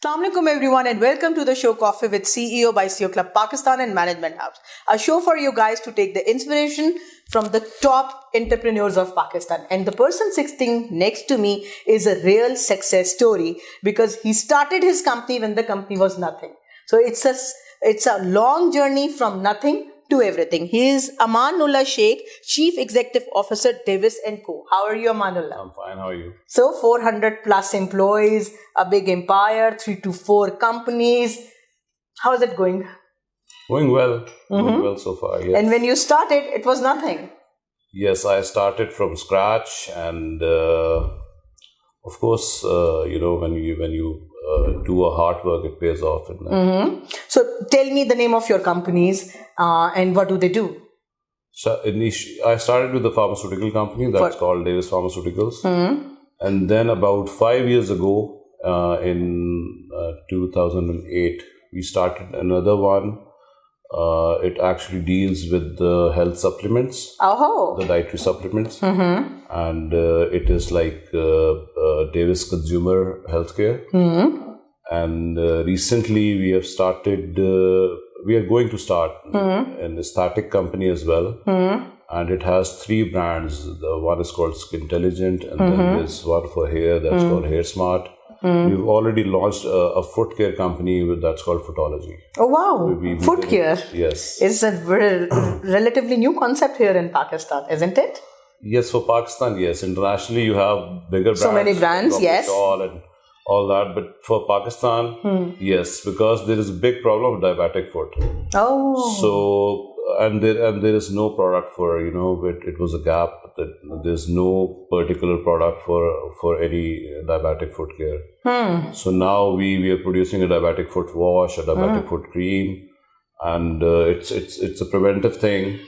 Assalamu alaikum everyone and welcome to the show Coffee with CEO by CEO Club Pakistan and Management House. A show for you guys to take the inspiration from the top entrepreneurs of Pakistan. And the person sitting next to me is a real success story because he started his company when the company was nothing. So it's a long journey from nothing to everything. He is Amanullah Sheikh, Chief Executive Officer, Davis & Co. How are you, Amanullah? I'm fine. How are you? So 400 plus employees, a big empire, 3 to 4 companies. How is it going? Going well. Going well so far, yes. And when you started, it was nothing. Yes, I started from scratch and of course, when you do a hard work, it pays off. So tell me the name of your companies and what do they do? So I started with a pharmaceutical company that's called Davis Pharmaceuticals. And then about 5 years ago, in 2008, we started another one. It actually deals with the health supplements, the dietary supplements. And it is like Davis Consumer Healthcare. And recently we have started, we are going to start an aesthetic company as well. And it has 3 brands. The one is called Skintelligent, and then there's one for hair that's called Hair Smart. We've already launched a foot care company that's called Footology. Oh wow, foot care. Yes. It's a very relatively new concept here in Pakistan, isn't it? Yes, for Pakistan, yes. Internationally, you have bigger brands. So many brands, yes. And all that. But for Pakistan, yes, because there is a big problem with diabetic foot. Oh. So, and there is no product for, it was a gap that there's no particular product for any diabetic foot care. So now we are producing a diabetic foot wash, a diabetic foot cream, and it's a preventive thing.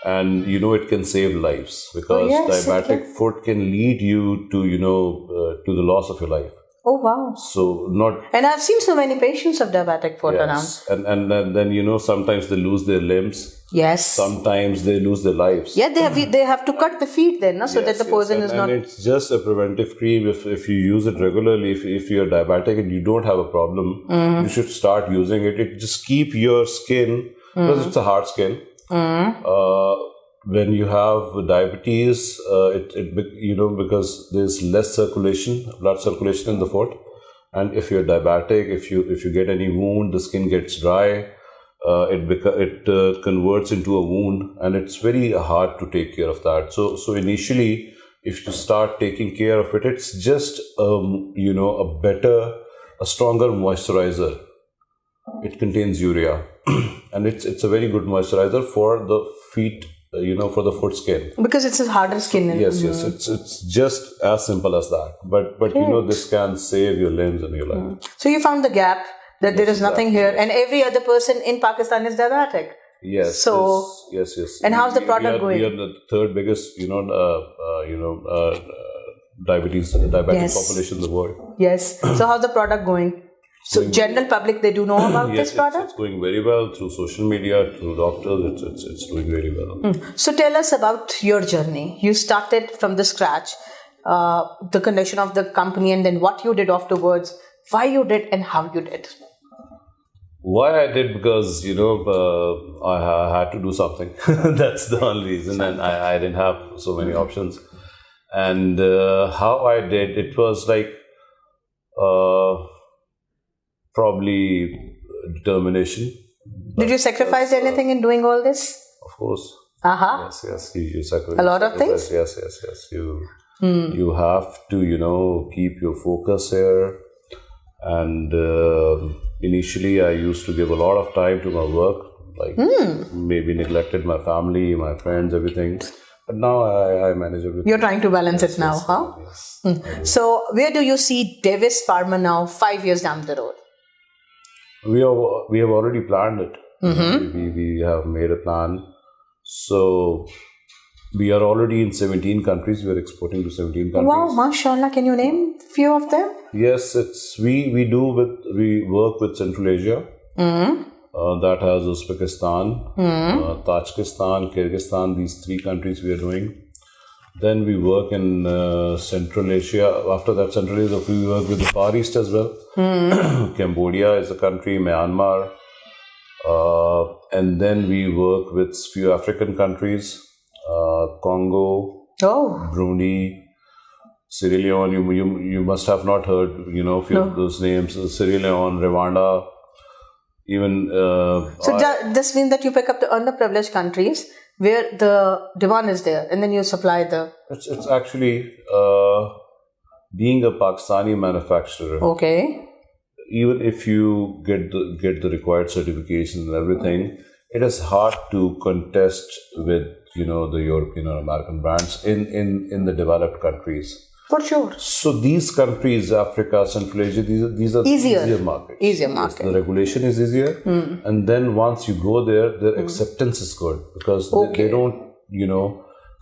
And it can save lives because diabetic foot can lead you to to the loss of your life. Oh wow! So and I've seen so many patients of diabetic foot around. And then sometimes they lose their limbs. Yes. Sometimes they lose their lives. Yeah, they have to cut the feet then, so that the poison is not. And it's just a preventive cream. If you use it regularly, if you're diabetic and you don't have a problem, you should start using it. It just keep your skin because it's a hard skin. When you have diabetes, because there's less blood circulation in the foot, and if you're diabetic, if you get any wound, the skin gets dry. It converts into a wound, and it's very hard to take care of that. So initially, if you start taking care of it, it's just a stronger moisturizer. It contains urea, and it's a very good moisturizer for the feet. For the foot skin. Because it's a harder skin. Yes. It's just as simple as that. But this can save your limbs and your life. So you found the gap that there is nothing here, and every other person in Pakistan is diabetic. Yes. So yes. And how's the product going? We are the third biggest, diabetic population in the world. Yes. So how's the product going? So general public, they do know about this product? It's going very well through social media, through doctors. It's doing very well. So tell us about your journey. You started from the scratch, the condition of the company, and then what you did afterwards, why you did and how you did. Why I did because, I had to do something. That's the only reason. And I didn't have so many options. And how I did, it was like... probably determination. Did you sacrifice anything in doing all this? Of course. Yes. You sacrifice a lot of things. Yes. You have to keep your focus here. And initially, I used to give a lot of time to my work, maybe neglected my family, my friends, everything. But now I manage everything. You're trying to balance it now, huh? Yes. So where do you see Davis Pharma now 5 years down the road? We have already planned it. We have made a plan. So we are already in 17 countries. We are exporting to 17 countries. Wow, mashallah. Can you name a few of them? Yes, we work with Central Asia. That has Uzbekistan, Tajikistan, Kyrgyzstan. These 3 countries we are doing. Then we work in Central Asia. After that, Central Asia, we work with the Far East as well. Cambodia is a country, Myanmar. And then we work with few African countries, Congo, Brunei, Sierra Leone. You must have not heard, few of those names. Sierra Leone, Rwanda, even. So this means that you pick up the underprivileged countries where the demand is there, and then you supply the. It's actually being a Pakistani manufacturer. Okay. Even if you get the required certification and everything, it is hard to contest with the European or American brands in the developed countries. For sure. So these countries, Africa, Central Asia, these are easier markets. Easier market. The regulation is easier, and then once you go there, their acceptance is good because they don't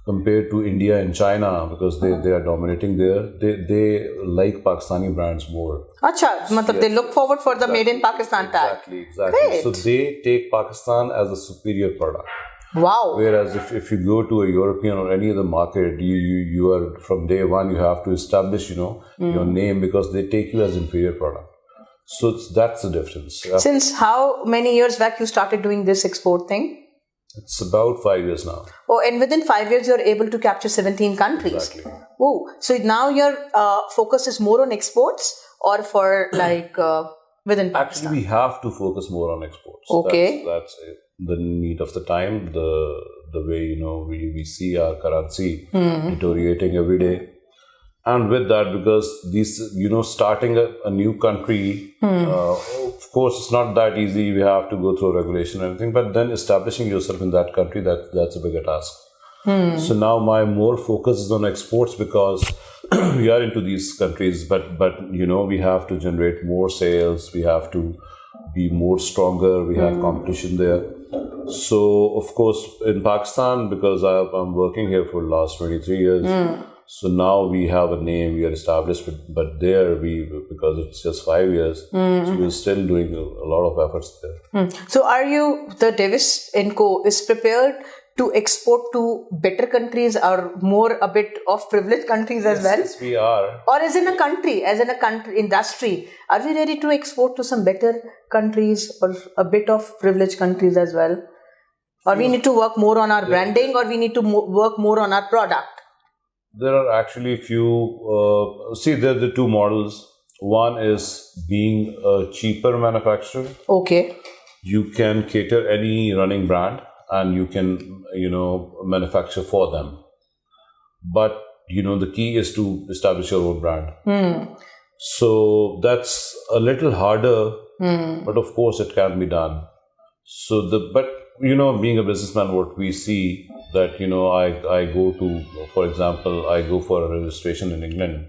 compared to India and China, because they are dominating there, they like Pakistani brands more. Acha, they look forward for the made in Pakistan tag. Exactly. Great. So they take Pakistan as a superior product. Wow. Whereas if you go to a European or any other market, you are from day one, you have to establish, your name, because they take you as inferior product. So that's the difference. Since how many years back you started doing this export thing? It's about 5 years now. Oh, and within 5 years, you're able to capture 17 countries. Exactly. Oh, so now your focus is more on exports or for within Pakistan? Actually, we have to focus more on exports. Okay. That's the need of the time, the way, we see our currency deteriorating every day. And with that, because these, starting a new country, of course, it's not that easy. We have to go through regulation and everything. But then establishing yourself in that country, that's a bigger task. So now my more focus is on exports, because we are into these countries. But we have to generate more sales. We have to be more stronger. We have competition there. So, of course, in Pakistan, because I'm working here for the last 23 years, so now we have a name, we are established, but there because it's just 5 years, so we're still doing a lot of efforts there. So are you, the Davis & Co. is prepared to export to better countries or more a bit of privileged countries as well? Yes, we are. Or as in a country industry, are we ready to export to some better countries or a bit of privileged countries as well? Or we need to work more on our branding, or we need to work more on our product? There are actually few, there are the two models. One is being a cheaper manufacturer. Okay. You can cater any running brand and you can, manufacture for them. But, the key is to establish your own brand. So that's a little harder, but of course it can be done. So being a businessman, what we see that, I go to, for example, I go for a registration in England.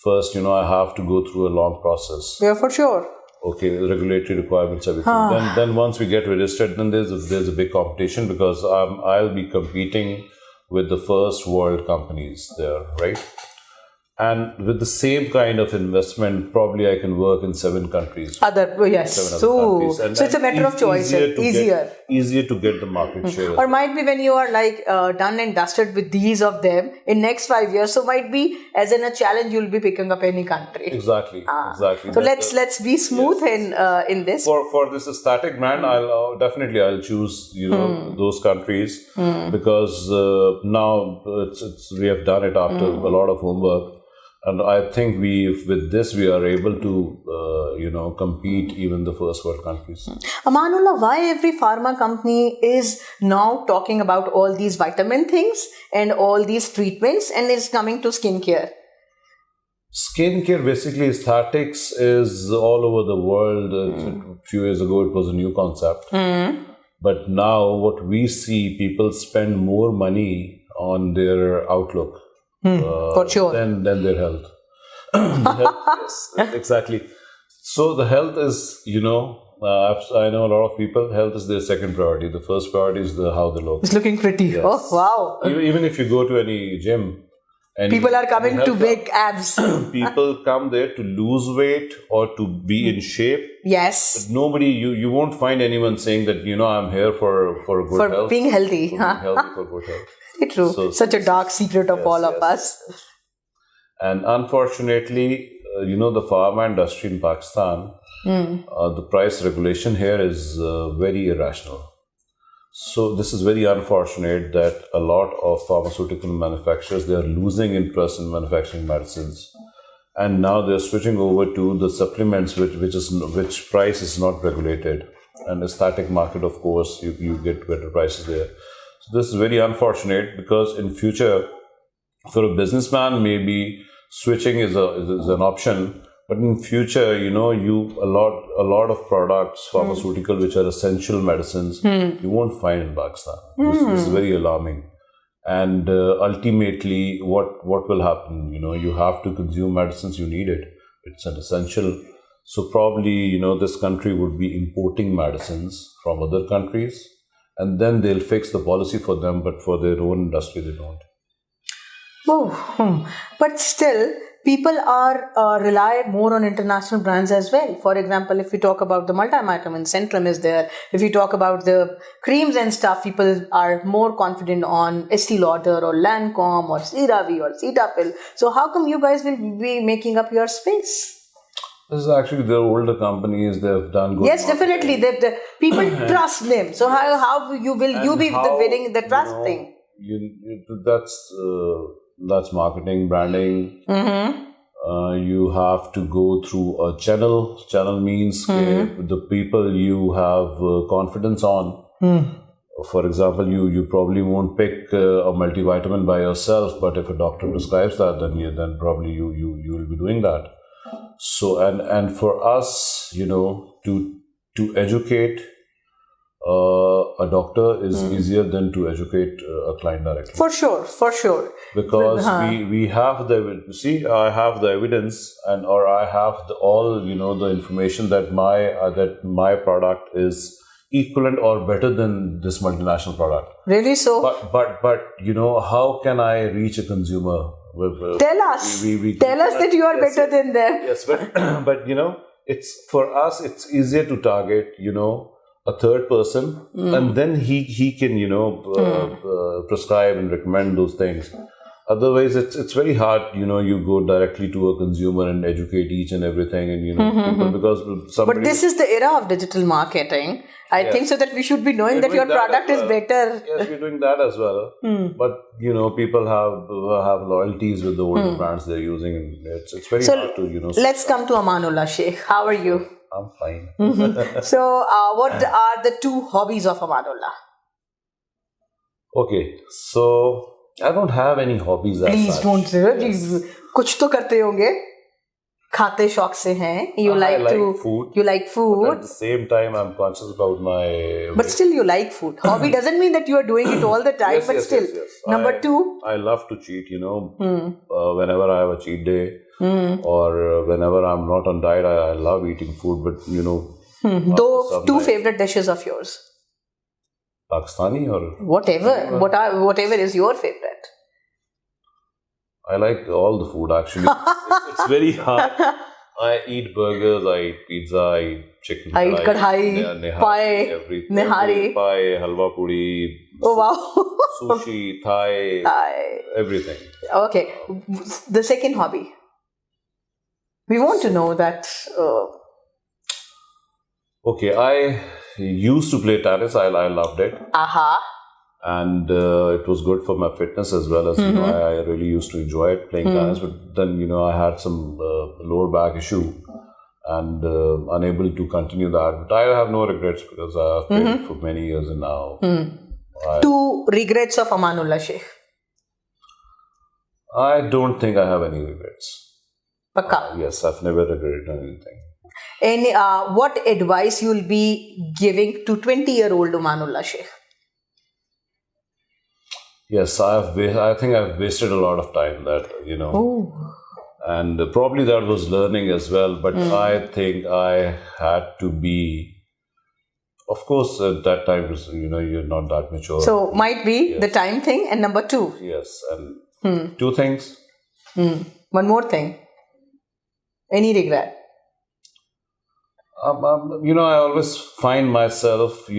First, I have to go through a long process. Yeah, for sure. Okay, regulatory requirements, everything. Then once we get registered, then there's a big competition, because I'll be competing with the first world companies there, right? And with the same kind of investment, probably I can work in 7 countries. So it's a matter of choice. Easier to get the market share. Or might be when you are done and dusted with these of them in next 5 years. So might be as in a challenge, you'll be picking up any country. Exactly. So let's be smooth in this. For this static brand, I'll choose those countries, because now we have done it after a lot of homework. And I think with this we are able to, compete even the first world countries. Amanullah, why every pharma company is now talking about all these vitamin things and all these treatments and is coming to skincare? Skincare, basically aesthetics, is all over the world. A few years ago, it was a new concept. But now what we see, people spend more money on their outlook. For sure. Than their health. Yes, exactly. So the health is, I know a lot of people, health is their second priority. The first priority is how they look. It's looking pretty. Yes. Oh, wow. Even if you go to any gym, people are coming to make abs. People come there to lose weight or to be in shape. Yes. But nobody, you won't find anyone saying that, I'm here for good health. For being healthy. For being healthy, for good health. Very true. Such a dark secret of all of us. And unfortunately, the pharma industry in Pakistan, the price regulation here is very irrational. So this is very unfortunate that a lot of pharmaceutical manufacturers, they are losing interest in manufacturing medicines. And now they're switching over to the supplements, which price is not regulated. And the static market, of course, you get better prices there. So this is very unfortunate because in future, for a businessman, maybe switching is an option. But in future, a lot of products, pharmaceutical, which are essential medicines, you won't find in Pakistan. This is very alarming. And ultimately, what will happen? You have to consume medicines, you need it. It's an essential. So probably, this country would be importing medicines from other countries, and then they'll fix the policy for them, but for their own industry, they don't. But still, people are rely more on international brands as well. For example, if we talk about the multivitamin, Centrum is there. If we talk about the creams and stuff, people are more confident on Estee Lauder or Lancome or CeraVe or Cetaphil. So how come you guys will be making up your space? This is actually the older companies. They've done good. Yes, definitely. The people trust them. So how you be winning the trust thing? That's marketing, branding. You have to go through a channel. Channel means the people you have confidence on. For example, you probably won't pick a multivitamin by yourself, but if a doctor prescribes that, then probably you will be doing that. So and for us, to educate a doctor is easier than to educate a client directly. For sure. Because we have I have the evidence or I have all the information that my product is equivalent or better than this multinational product. Really? So but how can I reach a consumer? Tell us that you are better than them. Yes, but it's for us. It's easier to target a third person, and then he can prescribe and recommend those things. Otherwise, it's very hard. You go directly to a consumer and educate each and everything, and people, because somebody. But this is the era of digital marketing. I think so that we should be knowing that your product is better. Yes, we're doing that as well. But people have loyalties with the older brands they're using, and it's very hard to Let's come to Amanullah Sheikh. How are you? I'm fine. So, what are the two hobbies of Amanullah? Okay, so I don't have any hobbies. Please don't say that. कुछ तो करते होंगे. खाते शौक से हैं. You like food. You like food. But at the same time, I'm conscious about my. But still, you like food. Hobby doesn't mean that you are doing it all the time. But still, number two. I love to cheat. Whenever I have a cheat day. Or whenever I'm not on diet, I love eating food, but Two favorite dishes of yours? Pakistani or whatever, whatever is your favorite. I like all the food actually. It's very hard. I eat burgers, I eat pizza, I eat chicken. I eat kadhai, pie, nihari, pie, halwa puri. Oh wow! Sushi, Thai, everything. Okay, the second hobby. We want to know that. Okay, I used to play tennis. I loved it. And it was good for my fitness as well as, I really used to enjoy it, playing tennis. But then, I had some lower back issue and unable to continue that. But I have no regrets because I have played for many years and now. Two regrets of Amanullah Sheikh. I don't think I have any regrets. Yes, I've never regretted anything. And what advice you will be giving to 20-year-old Amanullah Sheikh? Yes, I think I've wasted a lot of time that, and probably that was learning as well. But I think I had to be, of course, at that time, you're not that mature. So might be the time thing. And number two. Yes, and two things. One more thing. Any regret? I always find myself, I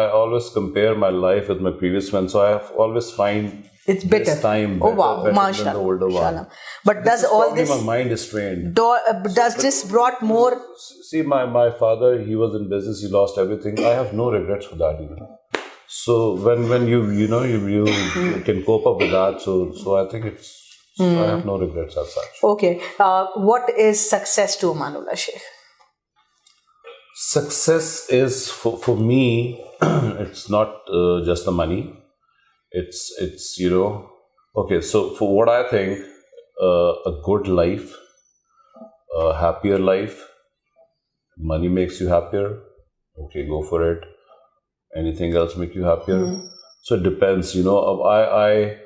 always compare my life with my previous one. So I always find It's better. This time Oh better, wow, better than mashallah. the older one. Mashallah. But does all Probably this my mind is trained. does this brought more? See, my father, he was in business, he lost everything. I have no regrets for that, So when you can cope up with that, so I think I have no regrets as such. Okay. What is success to Amanullah Sheikh? Success is for me, it's not just the money. It's okay. So for what I think, a good life, a happier life, money makes you happier. Okay, go for it. Anything else make you happier? So it depends. I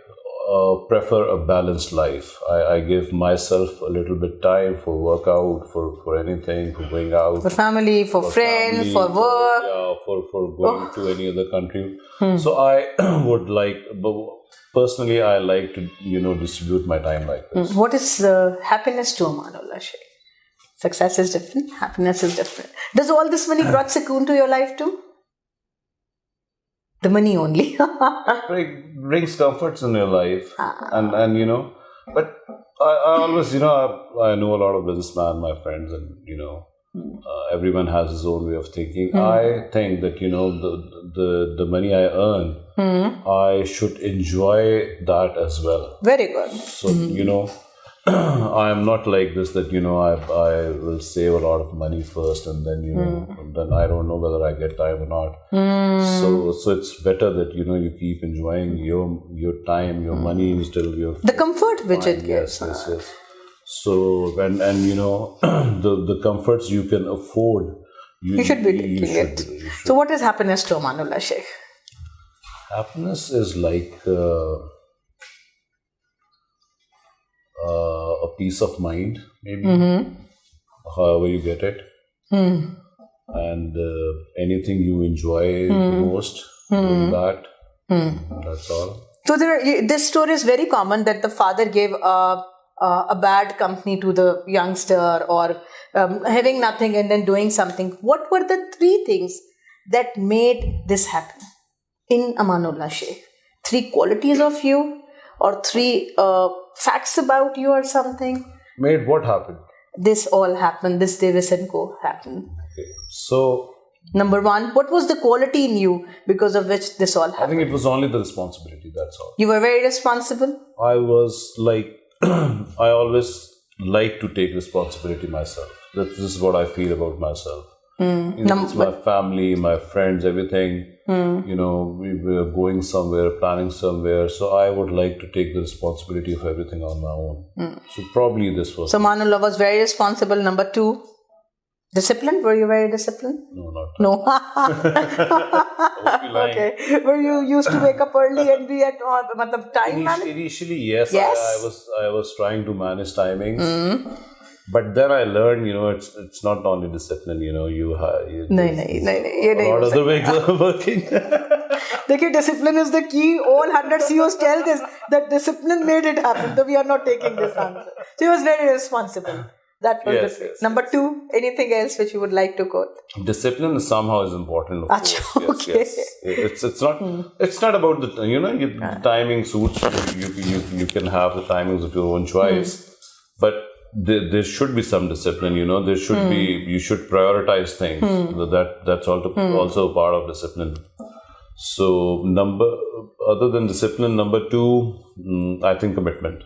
prefer a balanced life. I give myself a little bit time for workout, for anything, for going out, For family, for friends, family, for work. for going to any other country. So I would like, personally, I like to distribute my time like this. What is happiness to Amanullah Sheikh? Success is different. Happiness is different. Does all this money brought sukoon to your life too? The money only. Brings comforts in your life, and but I always I know a lot of businessmen, my friends, and everyone has his own way of thinking. I think that the money I earn, I should enjoy that as well. Very good. So I am not like this that I will save a lot of money first, and then then I don't know whether I get time or not. So it's better that you keep enjoying your time, your money instead of your The comfort which it gives. Yes. So and the comforts you can afford, You should be taking it. So what is happiness to Amanullah Sheikh? Happiness is like a peace of mind, maybe, however you get it, and anything you enjoy the most, doing that. That's all. So this story is very common that the father gave a bad company to the youngster, or having nothing and then doing something. What were the 3 things that made this happen in Amanullah Sheikh? 3 qualities of you, or 3 facts about you, or something? Made what happen? This all happened. This Davis & Co. happened. Okay. So, number 1, what was the quality in you because of which this all happened? I think it was only the responsibility, that's all. You were very responsible? I was like, I always like to take responsibility myself. This is what I feel about myself. It's my family, my friends, everything. We were going somewhere, planning somewhere. So I would like to take the responsibility of everything on my own. So probably this was. So Amanullah was very responsible. Number 2, disciplined. Were you very disciplined? No, not that. No. I would be lying. Okay. Were you used to wake up early and be at time management? Initially, yes. Yes. I was trying to manage timings. But then I learned, it's not only discipline, you have a lot of other ways of working. देखिए, discipline is the key. All 100 CEOs tell this, that discipline made it happen. So we are not taking this answer. So he was very responsible. That was the thing. Number 2, anything else which you would like to quote? Discipline somehow is important. Of course. Okay. Yes. It's not about the timing suits. You can have the timings of your own choice, but there should be some discipline. There should be. You should prioritize things. That's also a part of discipline. So other than discipline, number 2, I think commitment.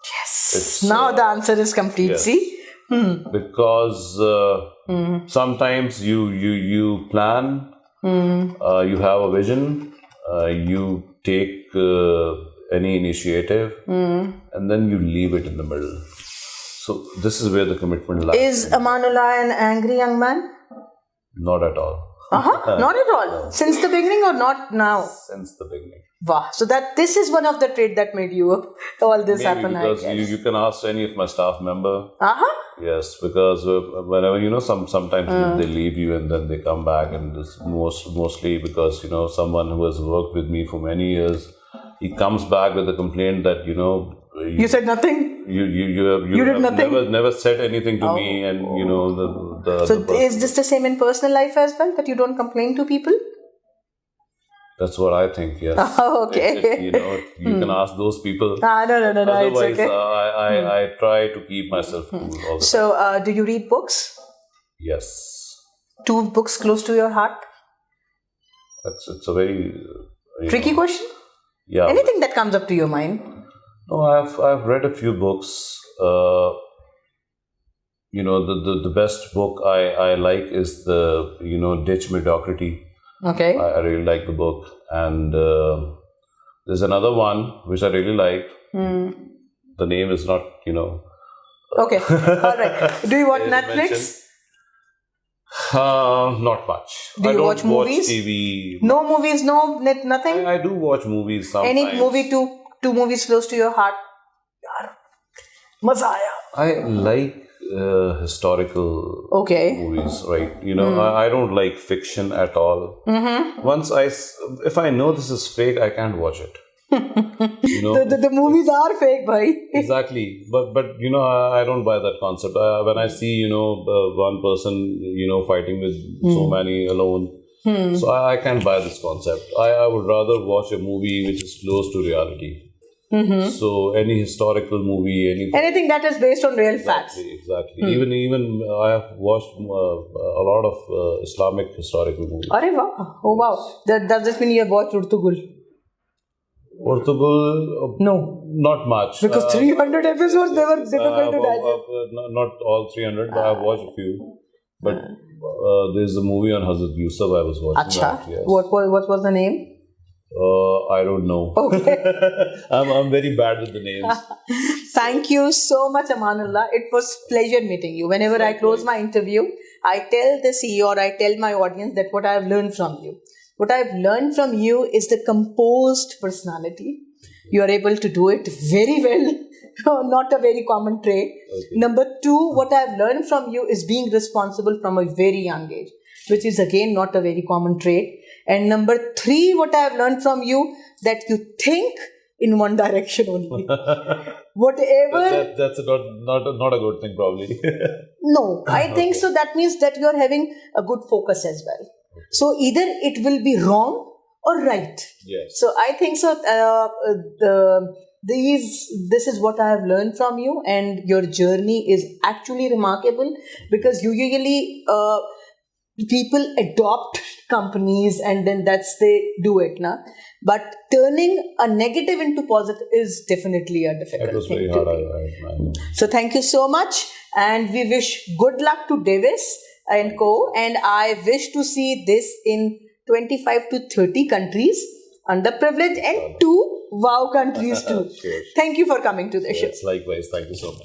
Yes. Now the answer is complete. Yes. See? Because sometimes you plan, you have a vision, you take any initiative, and then you leave it in the middle. So this is where the commitment lies. Is Amanullah an angry young man? Not at all. Not at all. No. Since the beginning, or not now? Since the beginning. Wow. So this is one of the traits that made you all this happen. Because you can ask any of my staff member. Yes, because whenever sometimes they leave you and then they come back, and this mostly because someone who has worked with me for many years, he comes back with a complaint that you said nothing. You did nothing. Never said anything to me, and So is this the same in personal life as well, that you don't complain to people? That's what I think, yes. Okay. You can ask those people. No. Otherwise, It's okay. I try to keep myself cool all the time. So, do you read books? Yes. 2 books close to your heart? It's a very... Tricky question? Yeah. Anything that comes up to your mind? No, I've read a few books. The best book I like is the, Ditch Mediocrity. Okay. I really like the book. And there's another one which I really like. The name is not, Okay. All right. Do you watch Netflix? Not much. Do you watch movies? TV. No movies, nothing? I do watch movies sometimes. Any movie, two movies close to your heart? Yaar, maza aaya. I like historical movies, right? I don't like fiction at all. Once if I know this is fake, I can't watch it. The movies are fake, bhai. Exactly, but I don't buy that concept. When I see one person fighting with so many alone, so I can't buy this concept. I would rather watch a movie which is close to reality. So any historical movie, anything that is based on real facts. Exactly. Even I have watched a lot of Islamic historical movies. Arey wow. Oh wow. Does this mean you have watched Urtugul? Urtugul? No. Not much. Because 300 episodes, they were difficult to digest. Not all 300, but I've watched a few. But there's a movie on Hazrat Yusuf I was watching. Acha. Yes. What was the name? I don't know. Okay. I'm very bad with the names. Thank you so much, Amanullah. It was pleasure meeting you. Whenever I close my interview, I tell the CEO or I tell my audience that what I have learned from you. What I've learned from you is the composed personality. You are able to do it very well. Not a very common trait. Okay. Number 2, what I've learned from you is being responsible from a very young age, which is again not a very common trait. And number 3, what I have learned from you, that you think in one direction only. Whatever. That's not a good thing, probably. No, I think so. That means that you are having a good focus as well. Okay. So either it will be wrong or right. Yes. So I think so. This is what I have learned from you, and your journey is actually remarkable, because usually people adopt companies and then they do it, na. But turning a negative into positive is definitely a difficult thing. It was very hard. I know. So thank you so much, and we wish good luck to Davis and Co. And I wish to see this in 25 to 30 countries, underprivileged, and 2 wow countries too. Sure. Thank you for coming to the show. Likewise. Thank you so much.